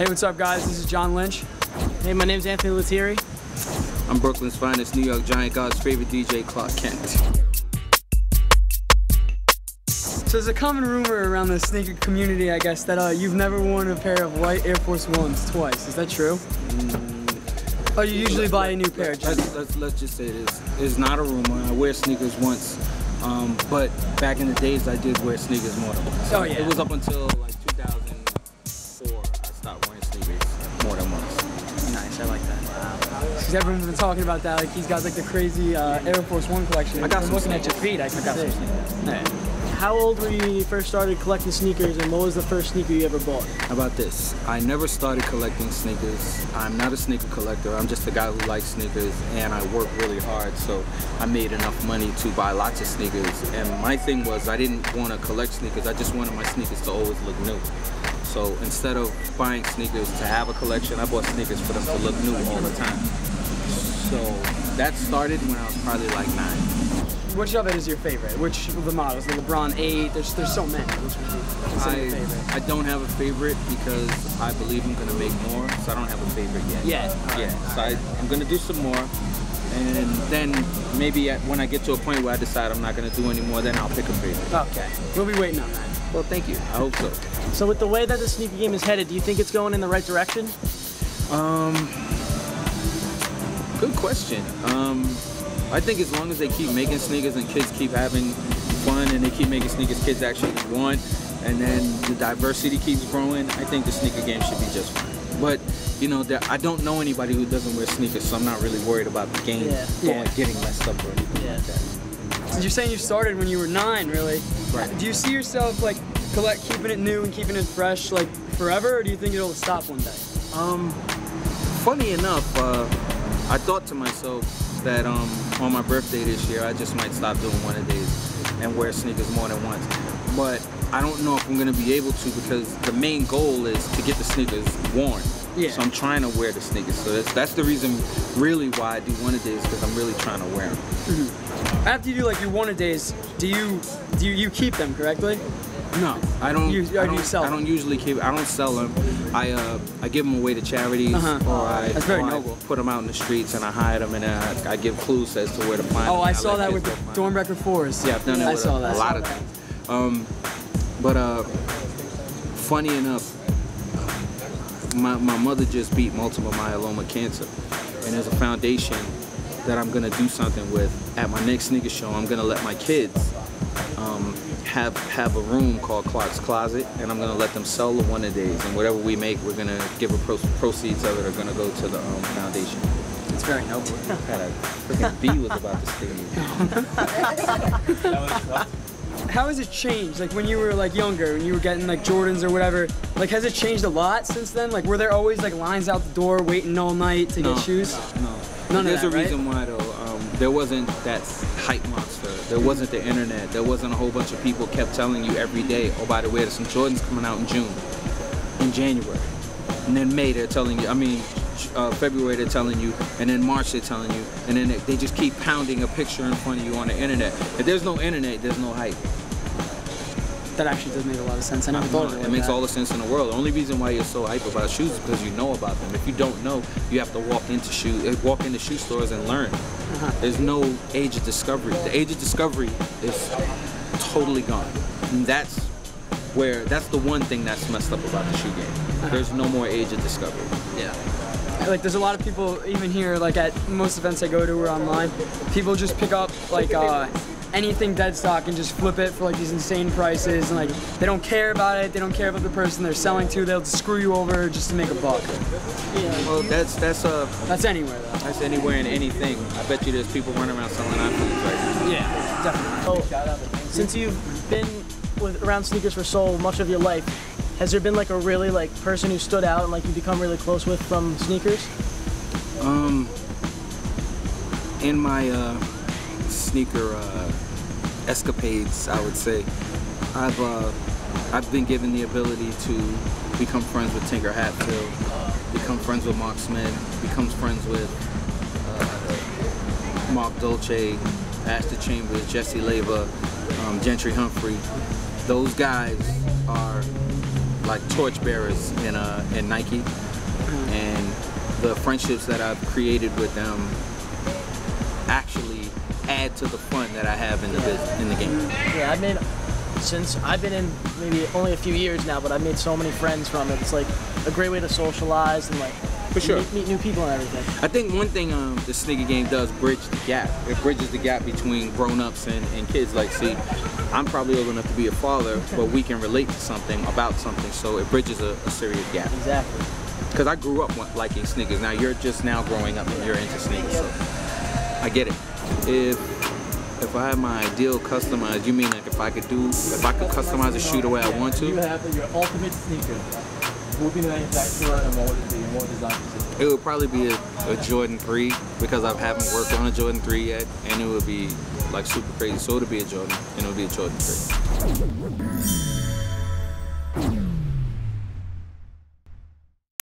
Hey, what's up, guys? This is John Lynch. Hey, my name's Anthony Lettier. I'm Brooklyn's finest, New York Giant, God's favorite DJ, Clark Kent. So there's a common rumor around the sneaker community, I guess, that you've never worn a pair of white Air Force Ones twice. Is that true? Oh, you usually buy a new pair? Let's just say this. It's not a rumor. I wear sneakers once, but back in the days, I did wear sneakers more than once. Oh, yeah. It was up until like 2004, I stopped wearing sneakers more than once. Nice, I like that. Wow. Because everyone's been talking about that. Like, he's got like the crazy Air Force One collection. I got some looking at sneakers. your feet, I can see. Yeah. How old were you when you first started collecting sneakers, and what was the first sneaker you ever bought? How about this? I never started collecting sneakers. I'm not a sneaker collector. I'm just a guy who likes sneakers, and I work really hard, so I made enough money to buy lots of sneakers. And my thing was, I didn't want to collect sneakers. I just wanted my sneakers to always look new. So instead of buying sneakers to have a collection, I bought sneakers for them to look new all the time. So that started when I was probably like 9. Which of it is your favorite? Which of the models? The LeBron 8? There's so many. Which would you consider your favorite? I don't have a favorite because I believe I'm gonna make more, so I don't have a favorite yet. Yeah. So I'm gonna do some more, and then maybe when I get to a point where I decide I'm not gonna do any more, then I'll pick a favorite. Okay. We'll be waiting on that. Well, thank you. I hope so. So with the way that the sneaker game is headed, do you think it's going in the right direction? Good question. I think as long as they keep making sneakers and kids keep having fun and they keep making sneakers kids actually want, and then the diversity keeps growing, I think the sneaker game should be just fine. But, you know, I don't know anybody who doesn't wear sneakers, so I'm not really worried about the game getting messed up or anything like that. So you're saying you started when you were 9, really? Right. Do you see yourself, like, keeping it new and keeping it fresh, like, forever, or do you think it'll stop one day? Funny enough, I thought to myself that on my birthday this year, I just might stop doing one-a-days and wear sneakers more than once. But I don't know if I'm gonna be able to, because the main goal is to get the sneakers worn. Yeah. So I'm trying to wear the sneakers. So that's the reason really why I do one-a-days, because I'm really trying to wear them. Mm-hmm. After you do like your one-a-days, do you keep them correctly? No, I don't. I don't usually keep. I don't sell them. I give them away to charities, or That's very I noble. put them out in the streets and I hide them, and I give clues as to where to find them. Oh, I saw that with the Dorm Record 4s. Yeah, I've done that with a lot of things. But funny enough, my mother just beat multiple myeloma cancer, and there's a foundation that I'm gonna do something with at my next sneaker show. I'm gonna let my kids have a room called Clark's Closet, and I'm gonna let them sell the one-a-days, and whatever we make, we're gonna give proceeds of it are gonna go to the foundation. It's very noble. God, a freaking bee was about to sting me. How has it changed? Like when you were like younger, when you were getting like Jordans or whatever, like has it changed a lot since then? Like were there always like lines out the door waiting all night to get shoes? No. None There's of that, a reason why though. There wasn't that hype monster. There wasn't the internet. There wasn't a whole bunch of people kept telling you every day, oh, by the way, there's some Jordans coming out in June, in January. And then May, they're telling you, February, they're telling you, and then March, they're telling you, and then they just keep pounding a picture in front of you on the internet. If there's no internet, there's no hype. That actually does make a lot of sense. I never thought of it like It makes that. all the sense in the world. The only reason why you're so hype about shoes is because you know about them. If you don't know, you have to walk into shoe stores and learn. There's no age of discovery. The age of discovery is totally gone. And that's the one thing that's messed up about the shoe game. There's no more age of discovery. Yeah. Like there's a lot of people, even here, like at most events I go to or online, people just pick up like anything dead stock and just flip it for like these insane prices, and like they don't care about it, they don't care about the person they're selling to, they'll screw you over just to make a buck. Yeah. Well, that's anywhere though. That's anywhere and anything. I bet you there's people running around selling iPhones right now. Yeah, definitely. So, since you've been around sneakers for so much of your life, has there been like a really like person who stood out and like you become really close with from sneakers? In my sneaker escapades, I would say, I've been given the ability to become friends with Tinker Hatfield, become friends with Mark Smith, become friends with Mark Dolce, Ashton Chambers, Jesse Leva, Gentry Humphrey. Those guys are like torchbearers in Nike, and the friendships that I've created with them actually add to the fun that I have in the game. Yeah, since I've been in maybe only a few years now, but I've made so many friends from it. It's like a great way to socialize and like For sure. meet new people and everything. I think one thing the sneaker game does bridge the gap. It bridges the gap between grown-ups and kids. Like, see, I'm probably old enough to be a father, but we can relate to something, about something, so it bridges a serious gap. Exactly. Because I grew up liking sneakers. Now you're just now growing up and you're into sneakers, so I get it. If I had my ideal customized, you mean like if I could customize a shoe the way I want to? You have your ultimate sneaker. Who would be the manufacturer and what would it be? And what would design be? It would probably be a Jordan 3 because I haven't worked on a Jordan 3 yet, and it would be like super crazy. So it would be a Jordan, and it would be a Jordan 3.